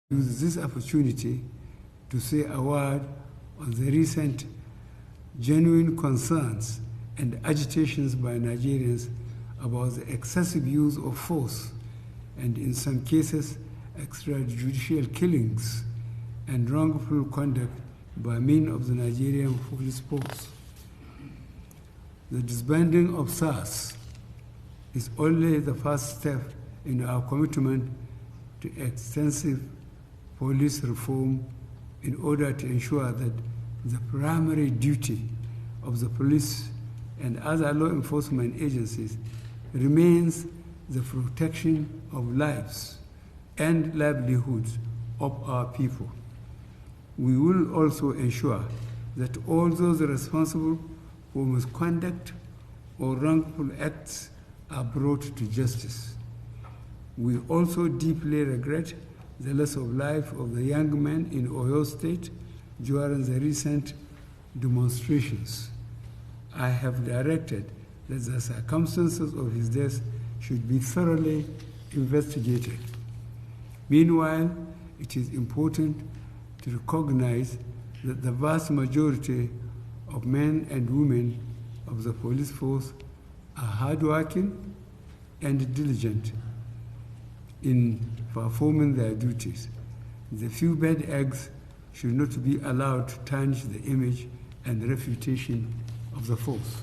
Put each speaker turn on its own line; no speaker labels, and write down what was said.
use this opportunity to say a word on the recent genuine concerns and agitations by Nigerians about the excessive use of force and, in some cases, extrajudicial killings and wrongful conduct by men of the Nigerian police force. The disbanding of SARS is only the first step in our commitment to extensive police reform in order to ensure that the primary duty of the police and other law enforcement agencies remains the protection of lives and livelihoods of our people. We will also ensure that all those responsible for misconduct or wrongful acts are brought to justice. We also deeply regret the loss of life of the young man in Oyo State during the recent demonstrations. I have directed that the circumstances of his death should be thoroughly investigated. Meanwhile, it is important to recognize that the vast majority of men and women of the police force are hardworking and diligent in performing their duties. The few bad eggs should not be allowed to tarnish the image and reputation of the force.